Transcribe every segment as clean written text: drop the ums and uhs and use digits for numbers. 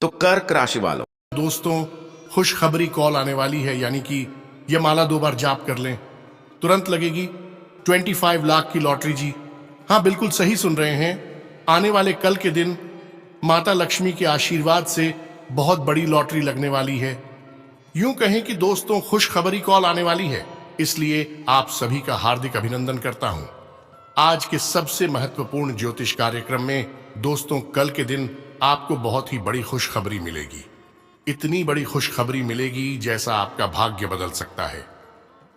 तो कर्क राशि वालों, दोस्तों, खुशखबरी कॉल आने वाली है, यानी कि ये माला 2 बार जाप कर लें, तुरंत लगेगी 25 लाख की लॉटरी जी। हाँ, बिल्कुल सही सुन रहे हैं। आने वाले कल के दिन माता लक्ष्मी के आशीर्वाद से बहुत बड़ी लॉटरी लगने वाली है। यूं कहें कि दोस्तों, खुशखबरी कॉल आने वाली है, इसलिए आप सभी का हार्दिक अभिनंदन करता हूं। आज के सबसे महत्वपूर्ण ज्योतिष कार्यक्रम में दोस्तों, कल के दिन आपको बहुत ही बड़ी खुशखबरी मिलेगी। इतनी बड़ी खुशखबरी मिलेगी जैसा आपका भाग्य बदल सकता है।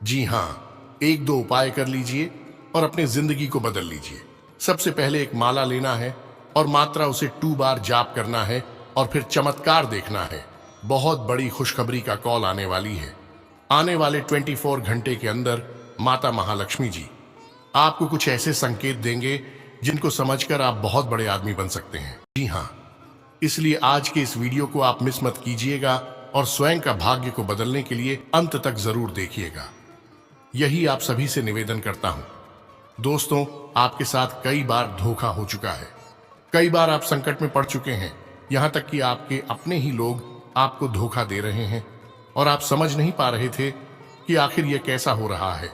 जी हाँ, 1-2 उपाय कर लीजिए और अपनी जिंदगी को बदल लीजिए। सबसे पहले एक माला लेना है और मात्रा उसे 2 बार जाप करना है और फिर चमत्कार देखना है। बहुत बड़ी खुशखबरी का कॉल आने वाली है। आने वाले 24 घंटे के अंदर माता महालक्ष्मी जी आपको कुछ ऐसे संकेत देंगे जिनको समझकर आप बहुत बड़े आदमी बन सकते हैं। जी हाँ, इसलिए आज के इस वीडियो को आप मिस मत कीजिएगा और स्वयं का भाग्य को बदलने के लिए अंत तक जरूर देखिएगा। यही आप सभी से निवेदन करता हूं। दोस्तों, आपके साथ कई बार धोखा हो चुका है। कई बार आप संकट में पड़ चुके हैं, यहां तक कि आपके अपने ही लोग आपको धोखा दे रहे हैं और आप समझ नहीं पा रहे थे कि आखिर यह कैसा हो रहा है।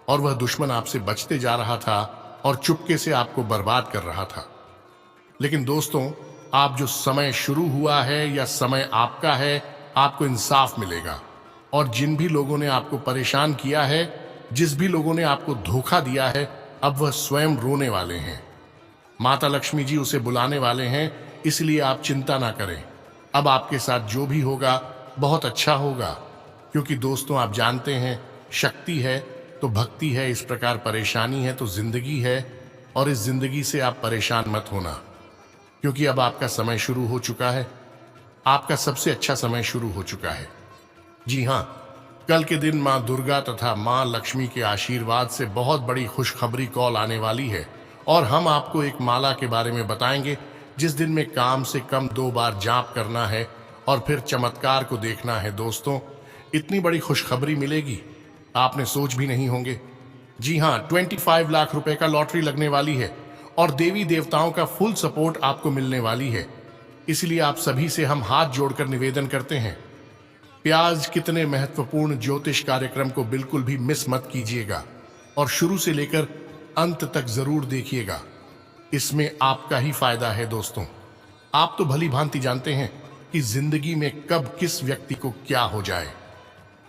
और वह दुश्मन आपसे बचते जा रहा था और चुपके से आपको बर्बाद कर रहा था। लेकिन दोस्तों, आप जो समय शुरू हुआ है या समय आपका है, आपको इंसाफ मिलेगा। और जिन भी लोगों ने आपको परेशान किया है, जिस भी लोगों ने आपको धोखा दिया है, अब वह स्वयं रोने वाले हैं। माता लक्ष्मी जी उसे बुलाने वाले हैं, इसलिए आप चिंता ना करें। अब आपके साथ जो भी होगा बहुत अच्छा होगा, क्योंकि दोस्तों, आप जानते हैं, शक्ति है तो भक्ति है, इस प्रकार परेशानी है तो जिंदगी है। और इस जिंदगी से आप परेशान मत होना, क्योंकि अब आपका समय शुरू हो चुका है। आपका सबसे अच्छा समय शुरू हो चुका है। जी हाँ, कल के दिन माँ दुर्गा तथा माँ लक्ष्मी के आशीर्वाद से बहुत बड़ी खुशखबरी कॉल आने वाली है। और हम आपको एक माला के बारे में बताएंगे जिस दिन में काम से कम 2 बार जाप करना है और फिर चमत्कार को देखना है। दोस्तों, इतनी बड़ी खुशखबरी मिलेगी आपने सोच भी नहीं होंगे। जी हाँ, 25 लाख रुपए का लॉटरी लगने वाली है और देवी देवताओं का फुल सपोर्ट आपको मिलने वाली है। इसलिए आप सभी से हम हाथ जोड़कर निवेदन करते हैं, प्याज कितने महत्वपूर्ण ज्योतिष कार्यक्रम को बिल्कुल भी मिस मत कीजिएगा और शुरू से लेकर अंत तक जरूर देखिएगा। इसमें आपका ही फायदा है। दोस्तों, आप तो भली भांति जानते हैं कि जिंदगी में कब किस व्यक्ति को क्या हो जाए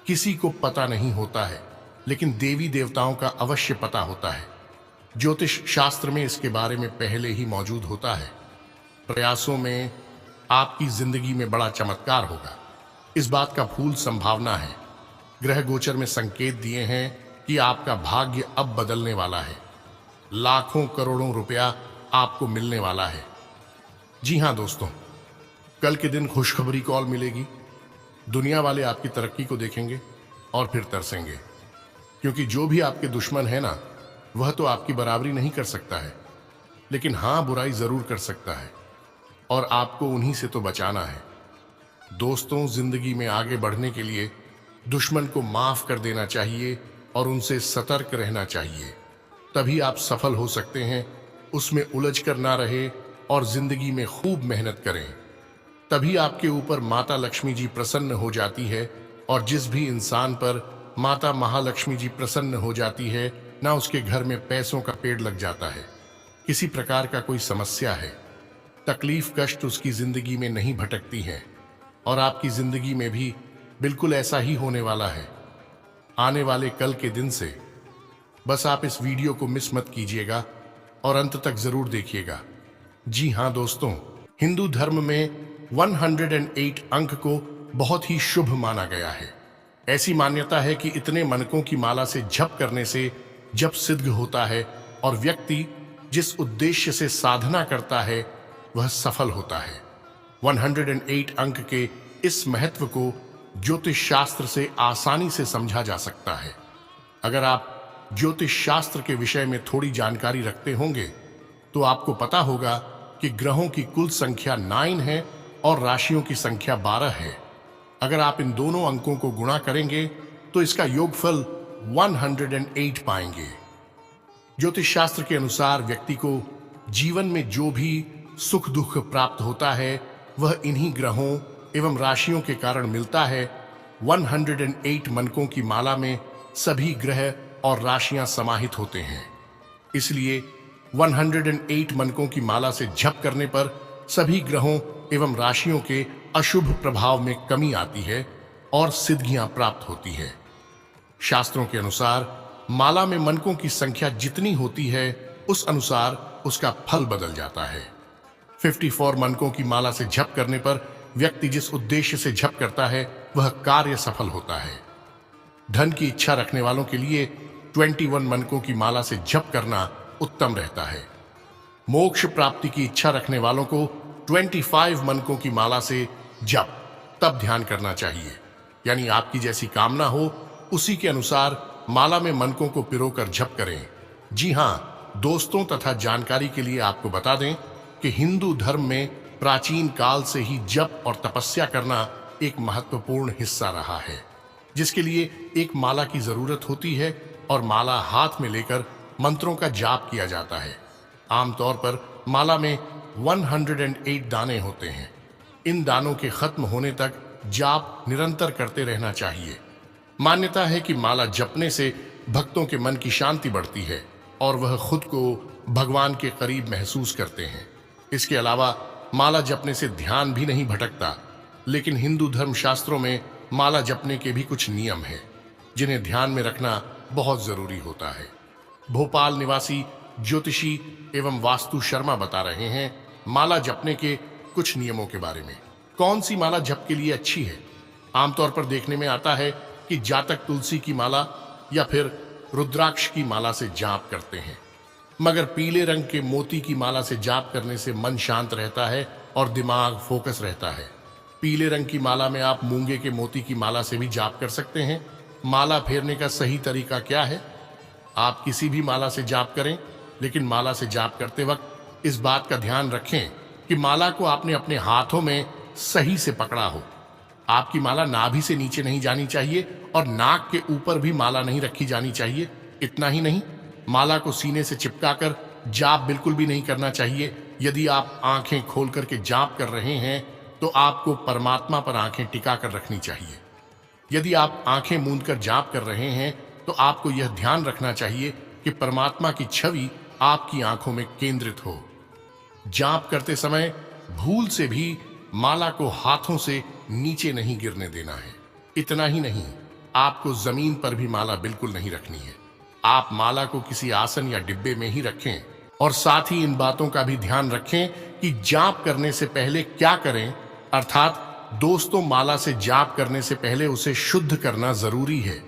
किसी को पता नहीं होता है, लेकिन देवी देवताओं का अवश्य पता होता है। ज्योतिष शास्त्र में इसके बारे में पहले ही मौजूद होता है। प्रयासों में आपकी जिंदगी में बड़ा चमत्कार होगा, इस बात का फूल संभावना है। ग्रह गोचर में संकेत दिए हैं कि आपका भाग्य अब बदलने वाला है। लाखों करोड़ों रुपया आपको मिलने वाला है। जी हाँ दोस्तों, कल के दिन खुशखबरी कॉल मिलेगी। दुनिया वाले आपकी तरक्की को देखेंगे और फिर तरसेंगे, क्योंकि जो भी आपके दुश्मन है ना, वह तो आपकी बराबरी नहीं कर सकता है, लेकिन हाँ, बुराई जरूर कर सकता है और आपको उन्हीं से तो बचाना है। दोस्तों, जिंदगी में आगे बढ़ने के लिए दुश्मन को माफ कर देना चाहिए और उनसे सतर्क रहना चाहिए, तभी आप सफल हो सकते हैं। उसमें उलझ कर ना रहे और जिंदगी में खूब मेहनत करें, तभी आपके ऊपर माता लक्ष्मी जी प्रसन्न हो जाती है। और जिस भी इंसान पर माता महालक्ष्मी जी प्रसन्न हो जाती है ना, उसके घर में पैसों का पेड़ लग जाता है। किसी प्रकार का कोई समस्या है, तकलीफ कष्ट उसकी जिंदगी में नहीं भटकती है। और आपकी जिंदगी में भी बिल्कुल ऐसा ही होने वाला है आने वाले कल के दिन से। बस आप इस वीडियो को मिस मत कीजिएगा और अंत तक जरूर देखिएगा। जी हाँ दोस्तों, हिंदू धर्म में 108 अंक को बहुत ही शुभ माना गया है। ऐसी मान्यता है कि इतने मनकों की माला से जप करने से जप सिद्ध होता है और व्यक्ति जिस उद्देश्य से साधना करता है वह सफल होता है। 108 अंक के इस महत्व को ज्योतिष शास्त्र से आसानी से समझा जा सकता है। अगर आप ज्योतिष शास्त्र के विषय में थोड़ी जानकारी रखते होंगे तो आपको पता होगा कि ग्रहों की कुल संख्या 9 है और राशियों की संख्या 12 है। अगर आप इन दोनों अंकों को गुणा करेंगे तो इसका योगफल 108 पाएंगे। ज्योतिष शास्त्र के अनुसार व्यक्ति को जीवन में जो भी सुख दुख प्राप्त होता है वह इन्हीं ग्रहों एवं राशियों के कारण मिलता है। 108 मनकों की माला में सभी ग्रह और राशियां समाहित होते हैं। इसलिए 108 मनकों की माला से जप करने पर सभी ग्रहों एवं राशियों के अशुभ प्रभाव में कमी आती है और सिद्धियां प्राप्त होती है। शास्त्रों के अनुसार माला में मनकों की संख्या जितनी होती है उस अनुसार उसका फल बदल जाता है। 54 मनकों की माला से जप करने पर व्यक्ति जिस उद्देश्य से जप करता है वह कार्य सफल होता है। धन की इच्छा रखने वालों के लिए 21 मनकों की माला से जप करना उत्तम रहता है। मोक्ष प्राप्ति की इच्छा रखने वालों को 25 मनकों की माला से जप तब ध्यान करना चाहिए, यानी आपकी जैसी कामना हो उसी के अनुसार माला में मनकों को पिरोकर जप करें। जी हाँ दोस्तों, तथा जानकारी के लिए आपको बता दें कि हिंदू धर्म में प्राचीन काल से ही जप और तपस्या करना एक महत्वपूर्ण हिस्सा रहा है, जिसके लिए एक माला की जरूरत होती है और माला हाथ में लेकर मंत्रों का जाप किया जाता है। आमतौर पर माला में 108 दाने होते हैं। इन दानों के खत्म होने तक जाप निरंतर करते रहना चाहिए। मान्यता है कि माला जपने से भक्तों के मन की शांति बढ़ती है और वह खुद को भगवान के करीब महसूस करते हैं। इसके अलावा माला जपने से ध्यान भी नहीं भटकता, लेकिन हिंदू धर्म शास्त्रों में माला जपने के भी कुछ नियम हैं जिन्हें ध्यान में रखना बहुत जरूरी होता है। भोपाल निवासी ज्योतिषी एवं वास्तु शर्मा बता रहे हैं माला जपने के कुछ नियमों के बारे में। कौन सी माला जप के लिए अच्छी है? आमतौर पर देखने में आता है कि जातक तुलसी की माला या फिर रुद्राक्ष की माला से जाप करते हैं, मगर पीले रंग के मोती की माला से जाप करने से मन शांत रहता है और दिमाग फोकस रहता है। पीले रंग की माला में आप मूंगे के मोती की माला से भी जाप कर सकते हैं। माला फेरने का सही तरीका क्या है? आप किसी भी माला से जाप करें, लेकिन माला से जाप करते वक्त इस बात का ध्यान रखें कि माला को आपने अपने हाथों में सही से पकड़ा हो। आपकी माला नाभि से नीचे नहीं जानी चाहिए और नाक के ऊपर भी माला नहीं रखी जानी चाहिए। इतना ही नहीं, माला को सीने से चिपकाकर जाप बिल्कुल भी नहीं करना चाहिए। यदि आप आंखें खोल करके जाप कर रहे हैं तो आपको परमात्मा पर आंखें टिका कर रखनी चाहिए। यदि आप आंखें मूंदकर जाप कर रहे हैं तो आपको यह ध्यान रखना चाहिए कि परमात्मा की छवि आपकी आंखों में केंद्रित हो। जाप करते समय भूल से भी माला को हाथों से नीचे नहीं गिरने देना है। इतना ही नहीं, आपको जमीन पर भी माला बिल्कुल नहीं रखनी है। आप माला को किसी आसन या डिब्बे में ही रखें और साथ ही इन बातों का भी ध्यान रखें कि जाप करने से पहले क्या करें। अर्थात दोस्तों, माला से जाप करने से पहले उसे शुद्ध करना जरूरी है।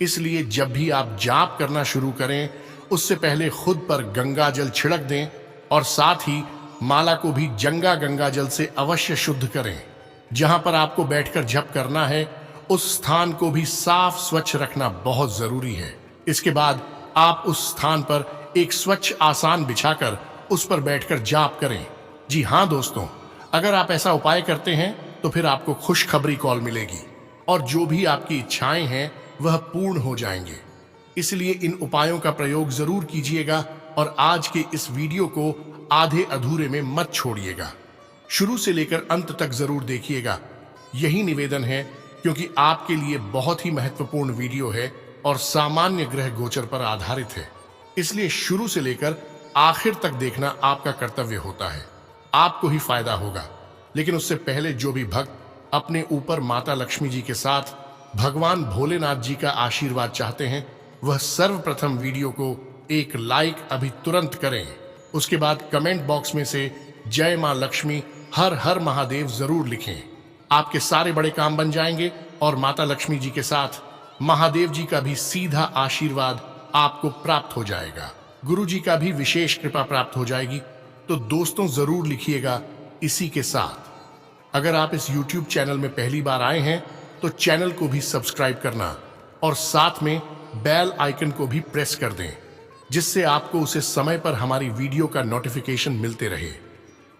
इसलिए जब भी आप जाप करना शुरू करें उससे पहले खुद पर गंगा जल छिड़क दें और साथ ही माला को भी गंगा जल से अवश्य शुद्ध करें। जहां पर आपको बैठकर जप करना है उस स्थान को भी साफ स्वच्छ रखना बहुत जरूरी है। इसके बाद आप उस स्थान पर एक स्वच्छ आसन बिछाकर उस पर बैठकर जाप करें। जी हाँ दोस्तों, अगर आप ऐसा उपाय करते हैं तो फिर आपको खुशखबरी कॉल मिलेगी और जो भी आपकी इच्छाएं हैं वह पूर्ण हो जाएंगे। इसलिए इन उपायों का प्रयोग जरूर कीजिएगा और आज के इस वीडियो को आधे अधूरे में मत छोड़िएगा। शुरू से लेकर अंत तक जरूर देखिएगा। यही निवेदन है, क्योंकि आपके लिए बहुत ही महत्वपूर्ण वीडियो है और सामान्य ग्रह गोचर पर आधारित है। इसलिए शुरू से लेकर आखिर तक देखना आपका कर्तव्य होता है। आपको ही फायदा होगा। लेकिन उससे पहले जो भी भक्त अपने ऊपर माता लक्ष्मी जी के साथ भगवान भोलेनाथ जी का आशीर्वाद चाहते हैं वह सर्वप्रथम वीडियो को एक लाइक अभी तुरंत करें। उसके बाद कमेंट बॉक्स में से जय मां लक्ष्मी हर हर महादेव जरूर लिखें। आपके सारे बड़े काम बन जाएंगे और माता लक्ष्मी जी के साथ महादेव जी का भी सीधा आशीर्वाद आपको प्राप्त हो जाएगा। गुरु जी का भी विशेष कृपा प्राप्त हो जाएगी। तो दोस्तों जरूर लिखिएगा इसी के साथ। अगर आप इस YouTube चैनल में पहली बार आए हैं तो चैनल को भी सब्सक्राइब करना और साथ में बेल आइकन को भी प्रेस कर दें, जिससे आपको उसे समय पर हमारी वीडियो का नोटिफिकेशन मिलते रहे,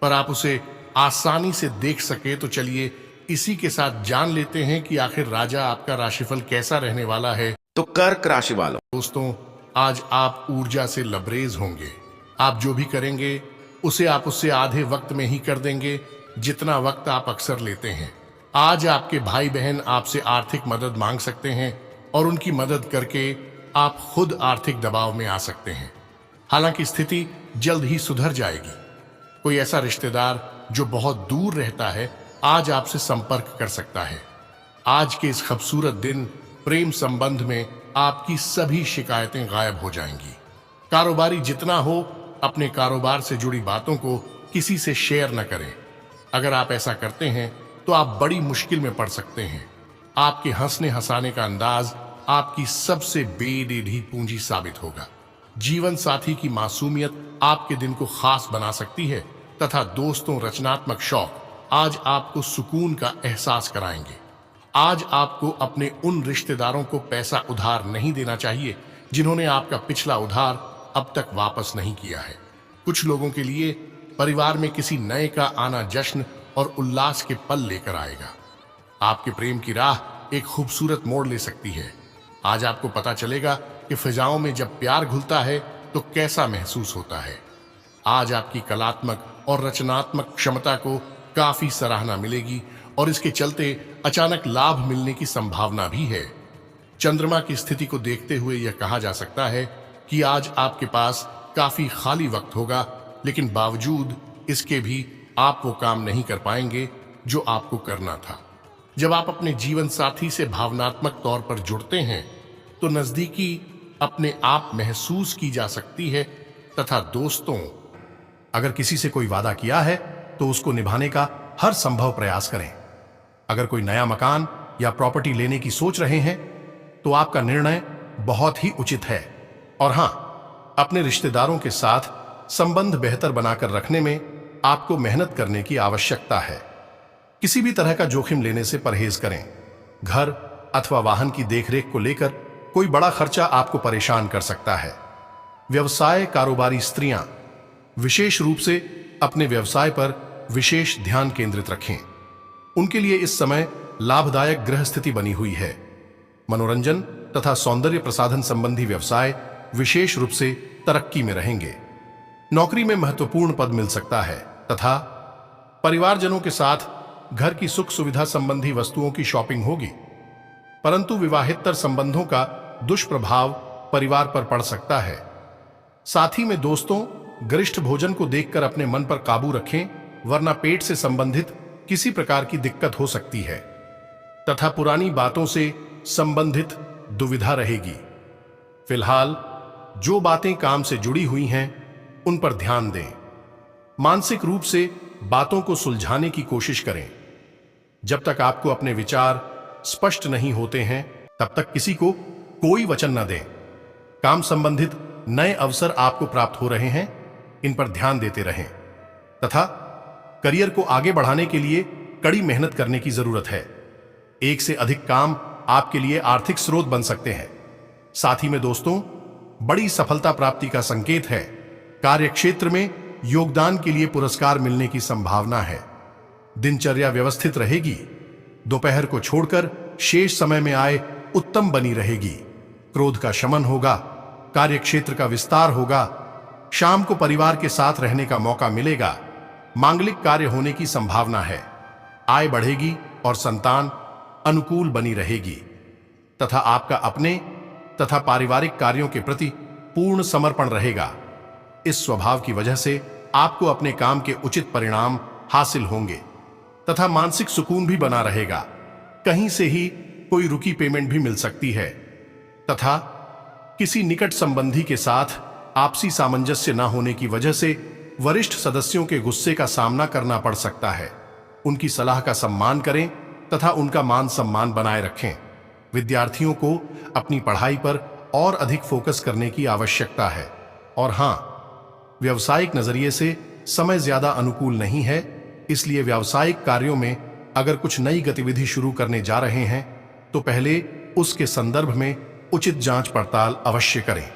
पर आप उसे आसानी से देख सके। तो चलिए इसी के साथ जान लेते हैं कि आखिर राजा आपका राशिफल कैसा रहने वाला है। तो कर्क राशि वालों, दोस्तों आज आप ऊर्जा से लबरेज होंगे। आप जो भी करेंगे उसे आप उससे आधे वक्त में ही कर देंगे। जितना वक्त आप अक्सर लेते हैं। आज आपके भाई बहन आपसे आर्थिक मदद मांग सकते हैं और उनकी मदद करके आप खुद आर्थिक दबाव में आ सकते हैं। हालांकि स्थिति जल्द ही सुधर जाएगी। कोई ऐसा रिश्तेदार जो बहुत दूर रहता है आज आपसे संपर्क कर सकता है। आज के इस खूबसूरत दिन प्रेम संबंध में आपकी सभी शिकायतें गायब हो जाएंगी। कारोबारी जितना हो अपने कारोबार से जुड़ी बातों को किसी से शेयर न करें। अगर आप ऐसा करते हैं तो आप बड़ी मुश्किल में पड़ सकते हैं। आपके हंसने हंसाने का अंदाज आपकी सबसे बेडेढ़ी पूंजी साबित होगा। जीवन साथी की मासूमियत आपके दिन को खास बना सकती है तथा दोस्तों रचनात्मक शौक आज आपको सुकून का एहसास कराएंगे। आज आपको अपने उन रिश्तेदारों को पैसा उधार नहीं देना चाहिए जिन्होंने आपका पिछला उधार अब तक वापस नहीं किया है। कुछ लोगों के लिए परिवार में किसी नए का आना जश्न और उल्लास के पल लेकर आएगा। आपके प्रेम की राह एक खूबसूरत मोड़ ले सकती है। आज आपको पता चलेगा कि फिजाओं में जब प्यार घुलता है तो कैसा महसूस होता है। आज आपकी कलात्मक और रचनात्मक क्षमता को काफी सराहना मिलेगी और इसके चलते अचानक लाभ मिलने की संभावना भी है। चंद्रमा की स्थिति को देखते हुए यह कहा जा सकता है कि आज आपके पास काफी खाली वक्त होगा, लेकिन बावजूद इसके भी आप वो काम नहीं कर पाएंगे जो आपको करना था। जब आप अपने जीवन साथी से भावनात्मक तौर पर जुड़ते हैं तो नजदीकी अपने आप महसूस की जा सकती है तथा दोस्तों, अगर किसी से कोई वादा किया है तो उसको निभाने का हर संभव प्रयास करें। अगर कोई नया मकान या प्रॉपर्टी लेने की सोच रहे हैं तो आपका निर्णय बहुत ही उचित है। और हां, अपने रिश्तेदारों के साथ संबंध बेहतर बनाकर रखने में आपको मेहनत करने की आवश्यकता है। किसी भी तरह का जोखिम लेने से परहेज करें। घर अथवा वाहन की देखरेख को लेकर कोई बड़ा खर्चा आपको परेशान कर सकता है। व्यवसाय कारोबारी स्त्रियां विशेष रूप से अपने व्यवसाय पर विशेष ध्यान केंद्रित रखें। उनके लिए इस समय लाभदायक ग्रह स्थिति बनी हुई है। मनोरंजन तथा सौंदर्य प्रसाधन संबंधी व्यवसाय विशेष रूप से तरक्की में रहेंगे। नौकरी में महत्वपूर्ण पद मिल सकता है तथा परिवारजनों के साथ घर की सुख सुविधा संबंधी वस्तुओं की शॉपिंग होगी। परंतु विवाहितर संबंधों का दुष्प्रभाव परिवार पर पड़ सकता है। साथ ही में दोस्तों, गरिष्ठ भोजन को देखकर अपने मन पर काबू रखें, वरना पेट से संबंधित किसी प्रकार की दिक्कत हो सकती है तथा पुरानी बातों से संबंधित दुविधा रहेगी। फिलहाल जो बातें काम से जुड़ी हुई हैं उन पर ध्यान दें। मानसिक रूप से बातों को सुलझाने की कोशिश करें। जब तक आपको अपने विचार स्पष्ट नहीं होते हैं तब तक किसी को कोई वचन न दें। काम संबंधित नए अवसर आपको प्राप्त हो रहे हैं, इन पर ध्यान देते रहें तथा करियर को आगे बढ़ाने के लिए कड़ी मेहनत करने की जरूरत है। एक से अधिक काम आपके लिए आर्थिक स्रोत बन सकते हैं। साथ ही में दोस्तों, बड़ी सफलता प्राप्ति का संकेत है। कार्य क्षेत्र में योगदान के लिए पुरस्कार मिलने की संभावना है। दिनचर्या व्यवस्थित रहेगी। दोपहर को छोड़कर शेष समय में आय उत्तम बनी रहेगी। क्रोध का शमन होगा। कार्य क्षेत्र का विस्तार होगा। शाम को परिवार के साथ रहने का मौका मिलेगा। मांगलिक कार्य होने की संभावना है। आय बढ़ेगी और संतान अनुकूल बनी रहेगी तथा आपका अपने तथा पारिवारिक कार्यों के प्रति पूर्ण समर्पण रहेगा। इस स्वभाव की वजह से आपको अपने काम के उचित परिणाम हासिल होंगे तथा मानसिक सुकून भी बना रहेगा। कहीं से ही कोई रुकी पेमेंट भी मिल सकती है तथा किसी निकट संबंधी के साथ आपसी सामंजस्य न होने की वजह से वरिष्ठ सदस्यों के गुस्से का सामना करना पड़ सकता है। उनकी सलाह का सम्मान करें तथा उनका मान सम्मान बनाए रखें। विद्यार्थियों को अपनी पढ़ाई पर और अधिक फोकस करने की आवश्यकता है। और हां, व्यावसायिक नजरिए से समय ज्यादा अनुकूल नहीं है, इसलिए व्यावसायिक कार्यों में अगर कुछ नई गतिविधि शुरू करने जा रहे हैं तो पहले उसके संदर्भ में उचित जांच पड़ताल अवश्य करें।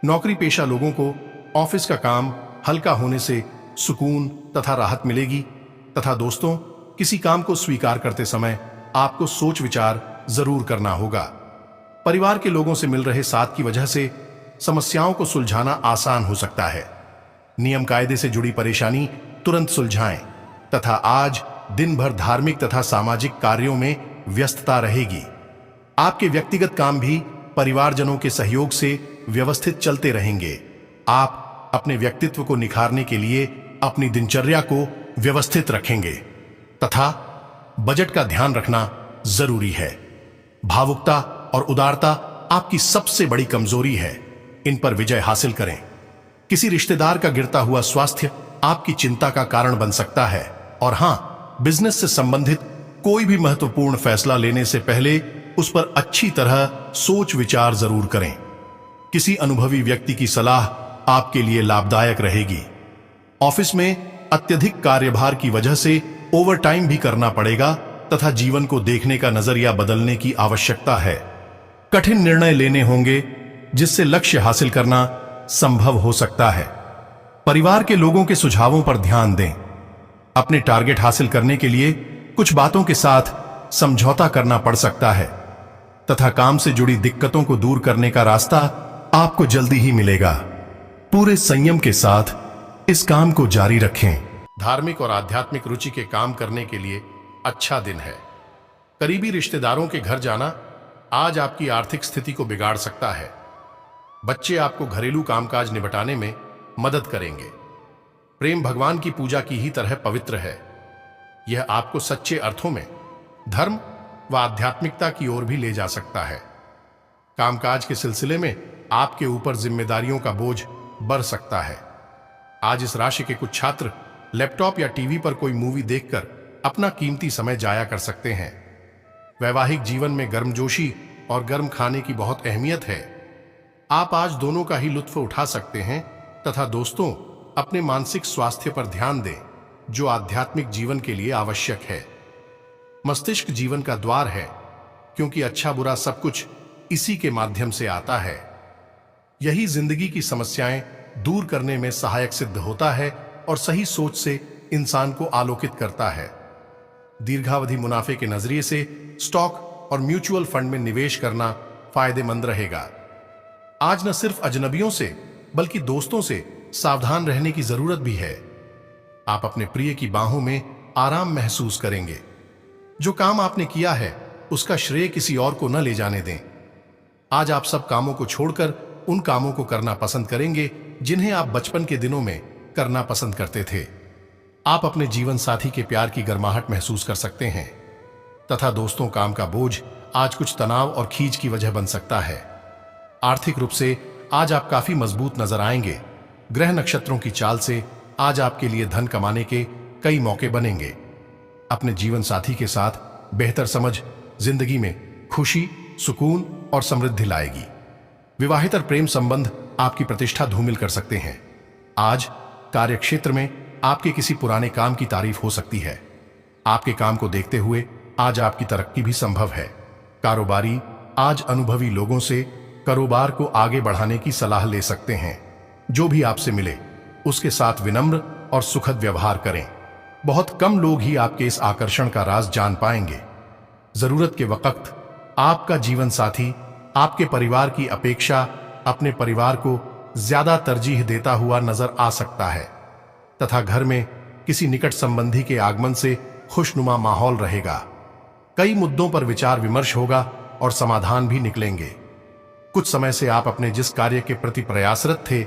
नौकरी पेशा लोगों को ऑफिस का काम हल्का होने से सुकून तथा राहत मिलेगी तथा दोस्तों, किसी काम को स्वीकार करते समय आपको सोच विचार जरूर करना होगा। परिवार के लोगों से मिल रहे साथ की वजह से समस्याओं को सुलझाना आसान हो सकता है। नियम कायदे से जुड़ी परेशानी तुरंत सुलझाएं। तथा आज दिन भर धार्मिक तथा सामाजिक कार्यों में व्यस्तता रहेगी। आपके व्यक्तिगत काम भी परिवारजनों के सहयोग से व्यवस्थित चलते रहेंगे। आप अपने व्यक्तित्व को निखारने के लिए अपनी दिनचर्या को व्यवस्थित रखेंगे तथा बजट का ध्यान रखना जरूरी है। भावुकता और उदारता आपकी सबसे बड़ी कमजोरी है, इन पर विजय हासिल करें। किसी रिश्तेदार का गिरता हुआ स्वास्थ्य आपकी चिंता का कारण बन सकता है। और हां, बिजनेस से संबंधित कोई भी महत्वपूर्ण फैसला लेने से पहले उस पर अच्छी तरह सोच विचार जरूर करें। किसी अनुभवी व्यक्ति की सलाह आपके लिए लाभदायक रहेगी। ऑफिस में अत्यधिक कार्यभार की वजह से ओवरटाइम भी करना पड़ेगा तथा जीवन को देखने का नजरिया बदलने की आवश्यकता है। कठिन निर्णय लेने होंगे जिससे लक्ष्य हासिल करना संभव हो सकता है। परिवार के लोगों के सुझावों पर ध्यान दें। अपने टारगेट हासिल करने के लिए कुछ बातों के साथ समझौता करना पड़ सकता है तथा काम से जुड़ी दिक्कतों को दूर करने का रास्ता आपको जल्दी ही मिलेगा। पूरे संयम के साथ इस काम को जारी रखें। धार्मिक और आध्यात्मिक रुचि के काम करने के लिए अच्छा दिन है। करीबी रिश्तेदारों के घर जाना आज आपकी आर्थिक स्थिति को बिगाड़ सकता है। बच्चे आपको घरेलू कामकाज निपटाने में मदद करेंगे। प्रेम भगवान की पूजा की ही तरह पवित्र है। यह आपको सच्चे अर्थों में धर्म व आध्यात्मिकता की ओर भी ले जा सकता है। कामकाज के सिलसिले में आपके ऊपर जिम्मेदारियों का बोझ बढ़ सकता है। आज इस राशि के कुछ छात्र लैपटॉप या टीवी पर कोई मूवी देखकर अपना कीमती समय जाया कर सकते हैं। वैवाहिक जीवन में गर्मजोशी और गर्म खाने की बहुत अहमियत है। आप आज दोनों का ही लुत्फ उठा सकते हैं तथा दोस्तों, अपने मानसिक स्वास्थ्य पर ध्यान दें जो आध्यात्मिक जीवन के लिए आवश्यक है। मस्तिष्क जीवन का द्वार है क्योंकि अच्छा बुरा सब कुछ इसी के माध्यम से आता है। यही जिंदगी की समस्याएं दूर करने में सहायक सिद्ध होता है और सही सोच से इंसान को आलोकित करता है। दीर्घावधि मुनाफे के नजरिए से स्टॉक और म्यूचुअल फंड में निवेश करना फायदेमंद रहेगा। आज न सिर्फ अजनबियों से बल्कि दोस्तों से सावधान रहने की जरूरत भी है। आप अपने प्रिय की बाहों में आराम महसूस करेंगे। जो काम आपने किया है उसका श्रेय किसी और को न ले जाने दें। आज आप सब कामों को छोड़कर उन कामों को करना पसंद करेंगे जिन्हें आप बचपन के दिनों में करना पसंद करते थे। आप अपने जीवन साथी के प्यार की गर्माहट महसूस कर सकते हैं तथा दोस्तों, काम का बोझ आज कुछ तनाव और खींच की वजह बन सकता है। आर्थिक रूप से आज आप काफी मजबूत नजर आएंगे। ग्रह नक्षत्रों की चाल से आज आपके लिए धन कमाने के कई मौके बनेंगे। अपने जीवन साथी के साथ बेहतर समझ जिंदगी में खुशी, सुकून और समृद्धि लाएगी। विवाहितर प्रेम संबंध आपकी प्रतिष्ठा धूमिल कर सकते हैं। आज कार्यक्षेत्र में आपके किसी पुराने काम की तारीफ हो सकती है। आपके काम को देखते हुए आज आपकी तरक्की भी संभव है। कारोबारी आज अनुभवी लोगों से कारोबार को आगे बढ़ाने की सलाह ले सकते हैं। जो भी आपसे मिले उसके साथ विनम्र और सुखद व्यवहार करें। बहुत कम लोग ही आपके इस आकर्षण का राज जान पाएंगे। जरूरत के वक्त आपका जीवन साथी आपके परिवार की अपेक्षा अपने परिवार को ज्यादा तरजीह देता हुआ नजर आ सकता है तथा घर में किसी निकट संबंधी के आगमन से खुशनुमा माहौल रहेगा। कई मुद्दों पर विचार विमर्श होगा और समाधान भी निकलेंगे। कुछ समय से आप अपने जिस कार्य के प्रति प्रयासरत थे,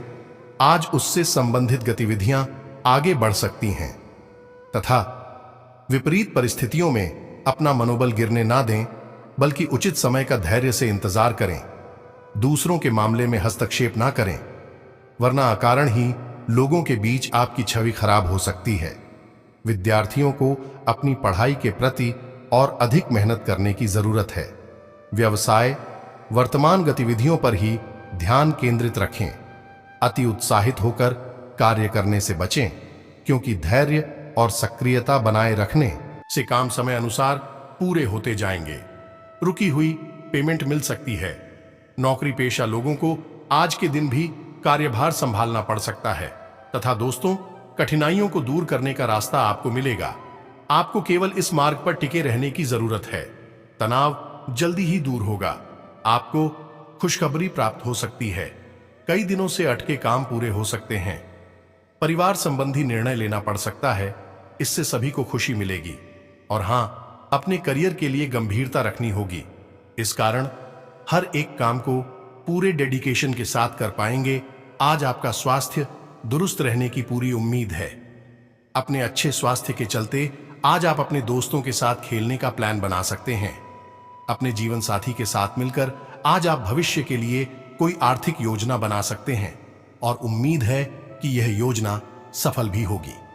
आज उससे संबंधित गतिविधियां आगे बढ़ सकती हैं तथा विपरीत परिस्थितियों में अपना मनोबल गिरने ना दें, बल्कि उचित समय का धैर्य से इंतजार करें। दूसरों के मामले में हस्तक्षेप ना करें, वरना अकारण ही लोगों के बीच आपकी छवि खराब हो सकती है। विद्यार्थियों को अपनी पढ़ाई के प्रति और अधिक मेहनत करने की जरूरत है। व्यवसाय वर्तमान गतिविधियों पर ही ध्यान केंद्रित रखें। अति उत्साहित होकर कार्य करने से बचें, क्योंकि धैर्य और सक्रियता बनाए रखने से काम समय अनुसार पूरे होते जाएंगे। रुकी हुई पेमेंट मिल सकती है। नौकरी पेशा लोगों को आज के दिन भी कार्यभार संभालना पड़ सकता है तथा दोस्तों, कठिनाइयों को दूर करने का रास्ता आपको मिलेगा। आपको केवल इस मार्ग पर टिके रहने की जरूरत है। तनाव जल्दी ही दूर होगा। आपको खुशखबरी प्राप्त हो सकती है। कई दिनों से अटके काम पूरे हो सकते हैं। परिवार संबंधी निर्णय लेना पड़ सकता है, इससे सभी को खुशी मिलेगी। और हां, अपने करियर के लिए गंभीरता रखनी होगी। इस कारण हर एक काम को पूरे डेडिकेशन के साथ कर पाएंगे। आज आपका स्वास्थ्य दुरुस्त रहने की पूरी उम्मीद है। अपने अच्छे स्वास्थ्य के चलते आज आप अपने दोस्तों के साथ खेलने का प्लान बना सकते हैं। अपने जीवन साथी के साथ मिलकर आज आप भविष्य के लिए कोई आर्थिक योजना बना सकते हैं और उम्मीद है कि यह योजना सफल भी होगी।